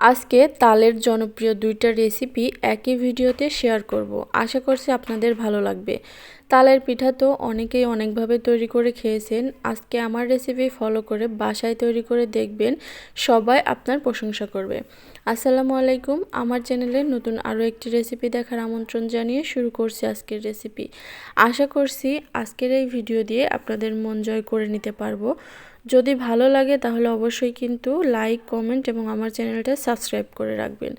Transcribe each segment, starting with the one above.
আজকে তালের জনপ্রিয় দুইটা রেসিপি একই ভিডিওতে শেয়ার করব। আশা করছি আপনাদের ভালো লাগবে। তালের পিঠা তো অনেকেই অনেকভাবে তৈরি করে খেয়েছেন। আজকে আমার রেসিপি ফলো করে বাসায় তৈরি করে দেখবেন, সবাই আপনার প্রশংসা করবে। আসসালামু আলাইকুম, আমার চ্যানেলে নতুন আরও একটি রেসিপি দেখার আমন্ত্রণ জানিয়ে শুরু করছি আজকের রেসিপি। আশা করছি আজকের এই ভিডিও দিয়ে আপনাদের মন জয় করে নিতে পারবো। যদি ভালো লাগে তাহলে অবশ্যই কিন্তু লাইক, কমেন্ট এবং আমার চ্যানেলটা সাবস্ক্রাইব করে রাখবেন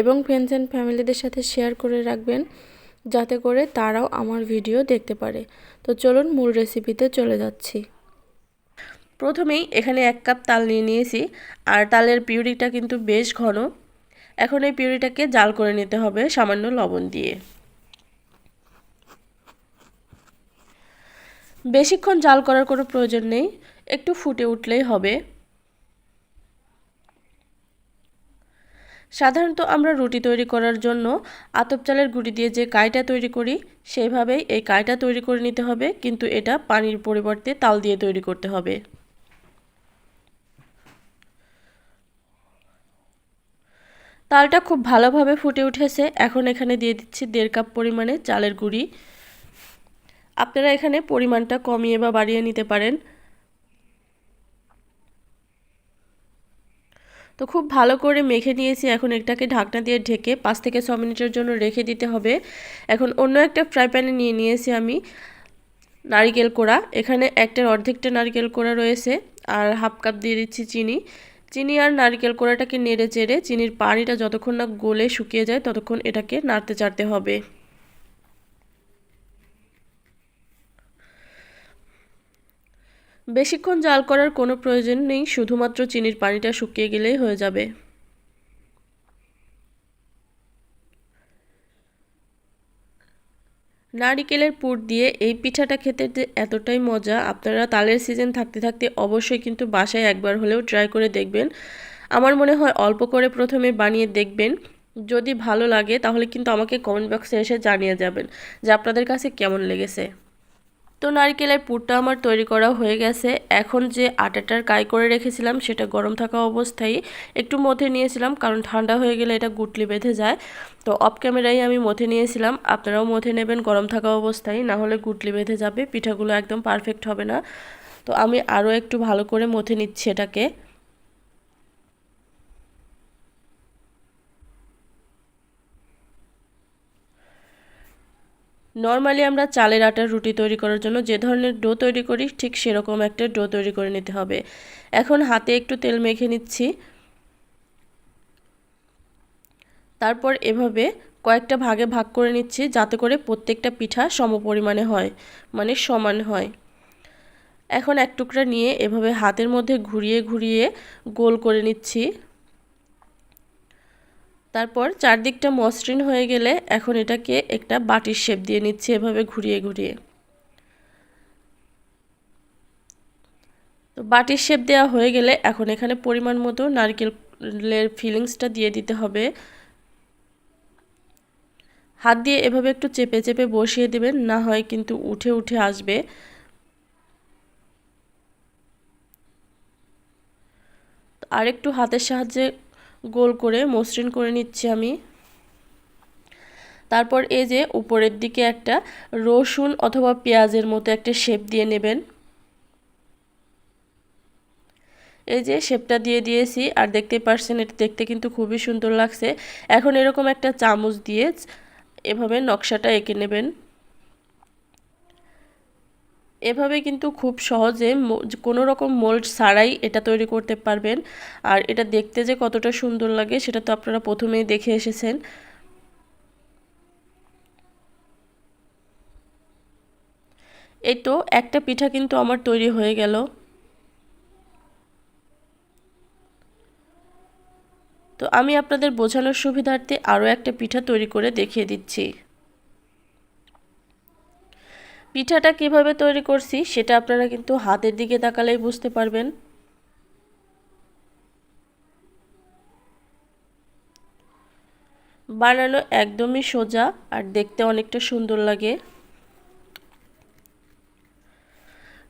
এবং ফ্রেন্ডস অ্যান্ড ফ্যামিলিদের সাথে শেয়ার করে রাখবেন, যাতে করে তারাও আমার ভিডিও দেখতে পারে। তো চলুন মূল রেসিপিতে চলে যাচ্ছি। প্রথমেই এখানে 1 কাপ তাল নিয়ে নিয়েছি, আর তালের পিউরিটা কিন্তু বেশ ঘন। এখন এই পিউরিটাকে জাল করে নিতে হবে সামান্য লবণ দিয়ে। বেশিক্ষণ জাল করার কোনো প্রয়োজন নেই, একটু ফুটে উঠলেই হবে। সাধারণত আমরা রুটি তৈরি করার জন্য আতপ চালের গুঁড়ি দিয়ে যে কাইটা তৈরি করি, সেইভাবেই এই কাইটা তৈরি করে নিতে হবে, কিন্তু এটা পানির পরিবর্তে তাল দিয়ে তৈরি করতে হবে। তালটা খুব ভালোভাবে ফুটে উঠেছে। এখন এখানে দিয়ে দিচ্ছি 1.5 কাপ পরিমাণে চালের গুঁড়ি। আপনারা এখানে পরিমাণটা কমিয়ে বা বাড়িয়ে নিতে পারেন। তো খুব ভালো করে মেখে নিয়েছি। এখন এটাকে ঢাকনা দিয়ে ঢেকে 5 থেকে 6 মিনিটের জন্য রেখে দিতে হবে। এখন অন্য একটা ফ্রাই প্যানে নিয়ে নিয়েছি আমি নারিকেল কোড়া। এখানে একটার অর্ধেকটা নারিকেল কোড়া রয়েছে, আর 1/2 কাপ দিয়ে দিচ্ছি চিনি। চিনি আর নারিকেল কোড়াটাকে নেড়ে চেড়ে চিনির পানিটা যতক্ষণ না গলে শুকিয়ে যায় ততক্ষণ এটাকে নাড়তে চাড়তে হবে। বেশিক্ষণ জাল করার কোনো প্রয়োজন নেই, শুধুমাত্র চিনির পানিটা শুকিয়ে গেলেই হয়ে যাবে। নারিকেলের পুর দিয়ে এই পিঠাটা খেতে যে এতটাই মজা, আপনারা তালের সিজন থাকতে থাকতে অবশ্যই কিন্তু বাসায় একবার হলেও ট্রাই করে দেখবেন। আমার মনে হয় অল্প করে প্রথমে বানিয়ে দেখবেন। যদি ভালো লাগে তাহলে কিন্তু আমাকে কমেন্ট বক্সে এসে জানিয়ে যাবেন যে আপনাদের কাছে কেমন লেগেছে। তো নারকেলের পুরটা আমার তৈরি করা হয়ে গেছে। এখন যে আটাটার কাই করে রেখেছিলাম সেটা গরম থাকা অবস্থায় একটু মথে নিয়েছিলাম, কারণ ঠান্ডা হয়ে গেলে এটা গুটলি বেঁধে যায়। তো অফ ক্যামেরায় আমি মথে নিয়েছিলাম, আপনারাও মথে নেবেন গরম থাকা অবস্থায়, না হলে গুটলি বেঁধে যাবে, পিঠাগুলো একদম পারফেক্ট হবে না। তো আমি আরও একটু ভালো করে মথে নিচ্ছি এটাকে। নর্মালি আমরা চালের আটার রুটি তৈরি করার জন্য যে ধরনের ডো তৈরি করি ঠিক সেরকম একটা ডো তৈরি করে নিতে হবে। এখন হাতে একটু তেল মেখে নিচ্ছি, তারপর এভাবে কয়েকটা ভাগে ভাগ করে নিচ্ছি, যাতে করে প্রত্যেকটা পিঠা সমপরিমাণে হয়, মানে সমান হয়। এখন এক টুকরা নিয়ে এভাবে হাতের মধ্যে ঘুরিয়ে ঘুরিয়ে গোল করে নিচ্ছি। তারপর চারদিকটা মসৃণ হয়ে গেলে এখন এটাকে একটা বাটির শেপ দিয়ে নিচ্ছি এভাবে ঘুরিয়ে ঘুরিয়ে। তো বাটির শেপ দেওয়া হয়ে গেলে এখন এখানে পরিমাণ মতো নারকেলের ফিলিংসটা দিয়ে দিতে হবে। হাত দিয়ে এভাবে একটু চেপে চেপে বসিয়ে দেবেন, না হয় কিন্তু উঠে উঠে আসবে। আর একটু হাতের সাহায্যে গোল করে মসৃণ করে নিচ্ছি আমি। তারপর এই যে উপরের দিকে একটা রসুন অথবা পেঁয়াজের মতো একটা শেপ দিয়ে নেবেন। এই যে শেপটা দিয়ে দিয়েছি, আর দেখতে পাচ্ছেন এটা দেখতে কিন্তু খুবই সুন্দর লাগছে। এখন এরকম একটা চামচ দিয়ে এভাবে নকশাটা এঁকে নেবেন। এভাবে কিন্তু খুব সহজে কোনো রকম মোল্ড ছাড়াই এটা তৈরি করতে পারবেন। আর এটা দেখতে যে কতটা সুন্দর লাগে সেটা তো আপনারা প্রথমেই দেখে এসেছেন। এই তো একটা পিঠা কিন্তু আমার তৈরি হয়ে গেল। তো আমি আপনাদের বোঝানোর সুবিধার্থে আরও একটা পিঠা তৈরি করে দেখিয়ে দিচ্ছি। পিঠাটা কিভাবে তৈরি করছি সেটা আপনারা কিন্তু হাতের দিকে তাকালেই বুঝতে পারবেন। বানানো একদমই সোজা, আর দেখতে অনেকটা সুন্দর লাগে।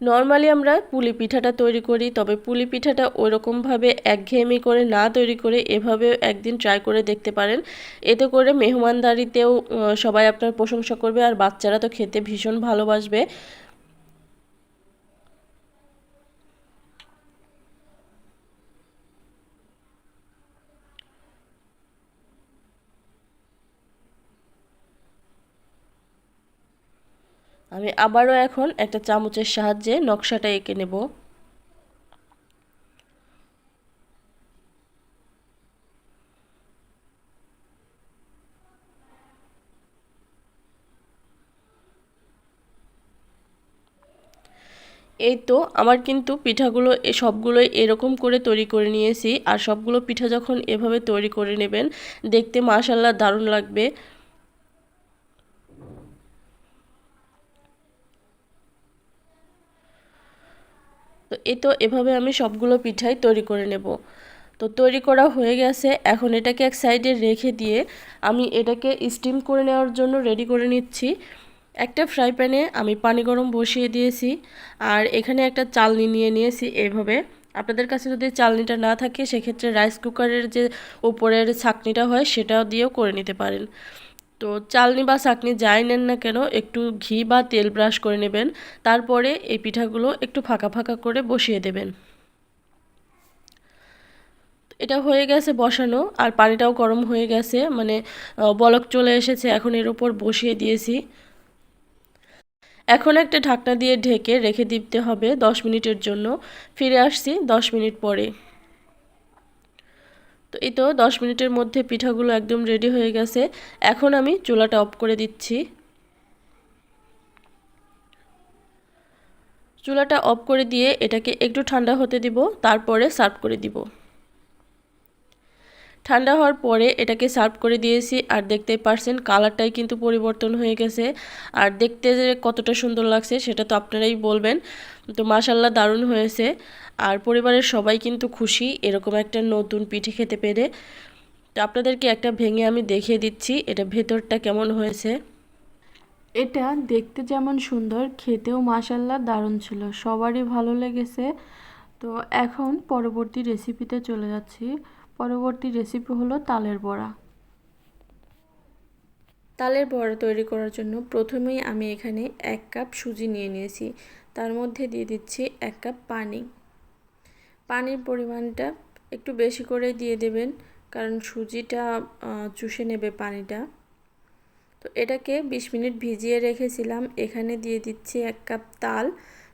নর্মালি আমরা পুলি পিঠাটা তৈরি করি, তবে পুলি পিঠাটা ওইরকমভাবে একঘেয়েমি করে না তৈরি করে এভাবে একদিন ট্রাই করে দেখতে পারেন। এতে করে মেহমানদারিতেও সবাই আপনার প্রশংসা করবে, আর বাচ্চারা তো খেতে ভীষণ ভালোবাসবে। আমি আবারও এখন একটা চামচের সাহায্যে নকশাটা এঁকে নেব। এই তো আমার কিন্তু পিঠাগুলো সবগুলোই এরকম করে তৈরি করে নিয়েছি, আর সবগুলো পিঠা যখন এভাবে তৈরি করে নেবেন দেখতে মাশাআল্লাহ দারুণ লাগবে। তো এই তো এভাবে আমি সবগুলো পিঠাই তৈরি করে নেব। তো তৈরি করা হয়ে গেছে, এখন এটাকে এক সাইডে রেখে দিয়ে আমি এটাকে স্টিম করে নেওয়ার জন্য রেডি করে নিচ্ছি। একটা ফ্রাই প্যানে আমি পানি গরম বসিয়ে দিয়েছি, আর এখানে একটা চালনি নিয়ে নিয়েছি এইভাবে। আপনাদের কাছে যদি চালনিটা না থাকে সেক্ষেত্রে রাইস কুকারের যে উপরের ছাঁকনিটা হয় সেটা দিয়েও করে নিতে পারেন। তো চালনি বা ছাঁকনি যাই নেন না কেন একটু ঘি বা তেল ব্রাশ করে নেবেন, তারপরে এই পিঠাগুলো একটু ফাঁকা ফাঁকা করে বসিয়ে দেবেন। এটা হয়ে গেছে বসানো, আর পানিটাও গরম হয়ে গেছে, মানে বলক চলে এসেছে। এখন এর উপর বসিয়ে দিয়েছি। এখন একটা ঢাকনা দিয়ে ঢেকে রেখে দিতে হবে 10 মিনিটের জন্য। ফিরে আসছি 10 মিনিট পরে। তো এই তো 10 মিনিটের মধ্যে পিঠাগুলো একদম রেডি হয়ে গেছে। এখন আমি চুলাটা অফ করে দিচ্ছি। চুলাটা অফ করে দিয়ে এটাকে একটু ঠান্ডা হতে দিব, তারপরে সার্ভ করে দিব। ঠান্ডা হওয়ার পরে এটাকে সার্ভ করে দিয়েছি, আর দেখতেই পারছেন কালারটাই কিন্তু পরিবর্তন হয়ে গেছে। আর দেখতে যে কতটা সুন্দর লাগছে সেটা তো আপনারাই বলবেন। তো মাশাআল্লাহ দারুণ হয়েছে, আর পরিবারের সবাই কিন্তু খুশি এরকম একটা নতুন পিঠে খেতে পেরে। তো আপনাদেরকে একটা ভেঙে আমি দেখিয়ে দিচ্ছি এটা ভেতরটা কেমন হয়েছে। এটা দেখতে যেমন সুন্দর, খেতেও মাশাআল্লাহ দারুণ ছিল, সবারই ভালো লেগেছে। তো এখন পরবর্তী রেসিপিতে চলে যাচ্ছি। পরবর্তী রেসিপি হলো তালের বড়া। তালের বড়া তৈরি করার জন্য প্রথমেই আমি এখানে 1 কাপ সুজি নিয়ে নিয়েছি, তার মধ্যে দিয়ে দিচ্ছি 1 কাপ পানি। পানির পরিমাণটা একটু বেশি করে দিয়ে দেবেন, কারণ সুজিটা চুষে নেবে পানিটা। তো এটাকে 20 মিনিট ভিজিয়ে রেখেছিলাম। এখানে দিয়ে দিচ্ছি 1 কাপ তাল,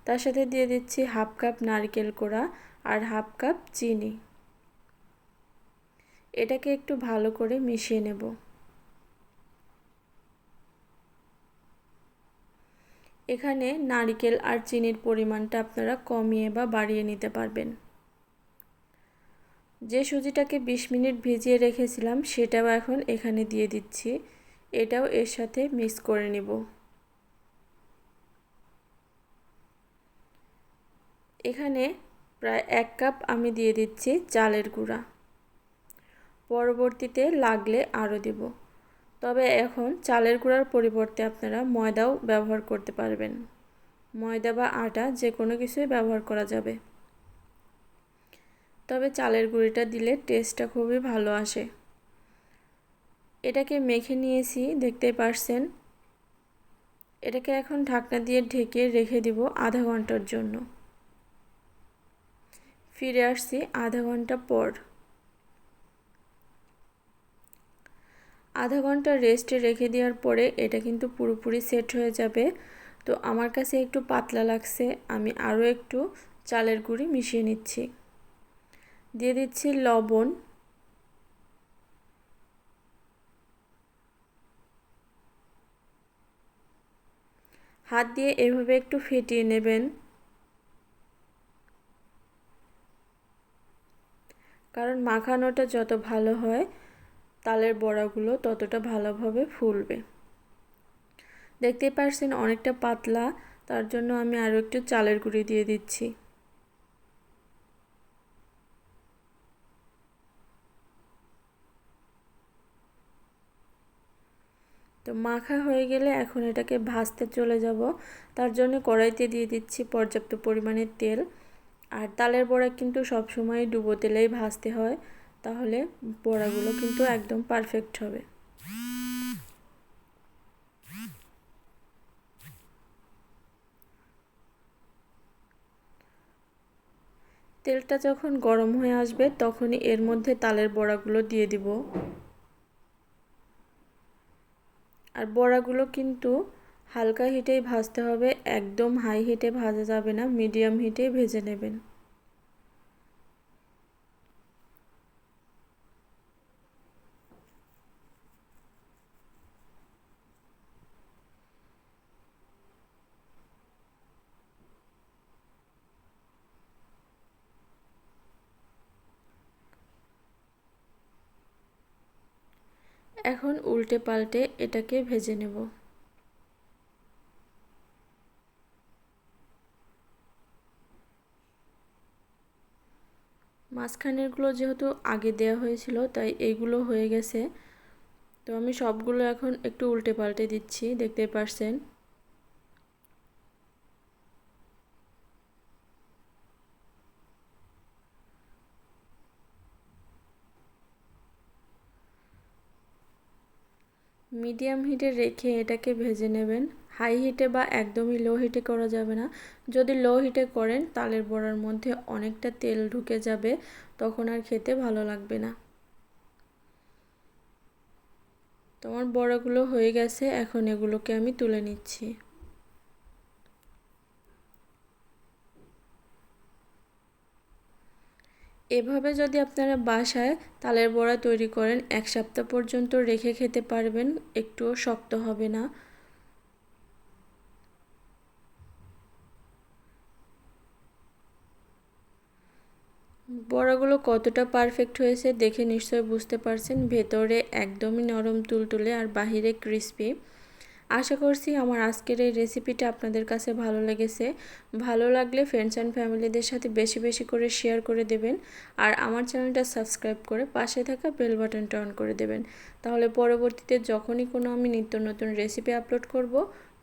তার সাথে দিয়ে দিচ্ছি হাফ কাপ নারকেল কোড়া আর হাফ কাপ চিনি। এটাকে একটু ভালো করে মিশিয়ে নেব। এখানে নারকেল আর চিনির পরিমাণটা আপনারা কমিয়ে বা বাড়িয়ে নিতে পারবেন। যে সুজিটাকে 20 মিনিট ভিজিয়ে রেখেছিলাম সেটাও এখন এখানে দিয়ে দিচ্ছি। এটাও এর সাথে মিক্স করে নেব। এখানে প্রায় 1 কাপ আমি দিয়ে দিচ্ছি চালের গুঁড়া, পরবর্তীতে লাগলে আরও দেব। তবে এখন চালের গুঁড়ার পরিবর্তে আপনারা ময়দাও ব্যবহার করতে পারবেন। ময়দা বা আটা যে কোনো কিছুই ব্যবহার করা যাবে, তবে চালের গুঁড়িটা দিলে টেস্টটা খুবই ভালো আসে। এটাকে মেখে নিয়েছি, দেখতেই পারছেন। এটাকে এখন ঢাকনা দিয়ে ঢেকে রেখে দিব আধা ঘন্টার জন্য। ফিরে আসছি আধা ঘন্টা পর। আধা ঘন্টা রেস্টে রেখে দেওয়ার পরে এটা কিন্তু পুরোপুরি সেট হয়ে যাবে। তো আমার কাছে একটু পাতলা লাগছে, আমি আরও একটু চালের গুঁড়ি মিশিয়ে নিচ্ছি। দিয়ে দিচ্ছি লবণ, হাত দিয়ে এভাবে একটু ফেটিয়ে নেবেন, কারণ মাখানোটা যত ভালো হয় তালের বড়াগুলো ততটা ভালোভাবে ফুলবে। দেখতেই পারছেন অনেকটা পাতলা, তার জন্য আমি আরও একটু চালের গুঁড়ি দিয়ে দিচ্ছি। তো মাখা হয়ে গেলে এখন এটাকে ভাজতে চলে যাব। তার জন্য কড়াইতে দিয়ে দিচ্ছি পর্যাপ্ত পরিমাণে তেল। আর তালের বড়া কিন্তু সবসময় ডুবো তেলেই ভাজতে হয়, তাহলে বড়াগুলো কিন্তু একদম পারফেক্ট হবে। তেলটা যখন গরম হয়ে আসবে তখনই এর মধ্যে তালের বড়াগুলো দিয়ে দিব। আর বড়াগুলো কিন্তু হালকা হিটেই ভাজতে হবে, একদম হাই হিটে ভাজা যাবে না, মিডিয়াম হিটেই ভেজে নেবেন। এখন উল্টে পাল্টে এটাকে ভেজে নেব। মাঝখানেরগুলো যেহেতু আগে দেওয়া হয়েছিল তাই এইগুলো হয়ে গেছে। তো আমি সবগুলো এখন একটু উল্টে পাল্টে দিচ্ছি, দেখতে পারছেন। মিডিয়াম হিটে রেখে এটাকে ভেজে নেবেন, হাই হিটে বা একদমই লো হিটে করা যাবে না। যদি লো হিটে করেন তালের বড়ার মধ্যে অনেকটা তেল ঢুকে যাবে, তখন আর খেতে ভালো লাগবে না। তোমার বড়াগুলো হয়ে গেছে, এখন এগুলোকে আমি তুলে নিচ্ছি। এভাবে যদি আপনারা বাসায় তালের বড়া তৈরি করেন 1 সপ্তাহ পর্যন্ত রেখে খেতে পারবেন, একটুও শক্ত হবে না। বড়াগুলো কতটা পারফেক্ট হয়েছে দেখে নিশ্চয়ই বুঝতে পারছেন, ভেতরে একদমই নরম তুলতুলে আর বাহিরে ক্রিস্পি। আশা করছি আমার আজকের এই রেসিপিটা আপনাদের কাছে ভালো লেগেছে। ভালো লাগলে ফ্রেন্ডস অ্যান্ড ফ্যামিলিদের সাথে বেশি বেশি করে শেয়ার করে দেবেন। আর আমার চ্যানেলটা সাবস্ক্রাইব করে পাশে থাকা বেল বাটনটা অন করে দেবেন। তাহলে পরবর্তীতে যখনই কোনো আমি নিত্য নতুন রেসিপি আপলোড করব,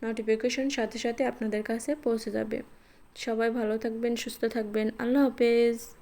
নোটিফিকেশন সাথে সাথে আপনাদের কাছে পৌঁছে যাবে। সবাই ভালো থাকবেন, সুস্থ থাকবেন। আল্লাহ হাফেজ।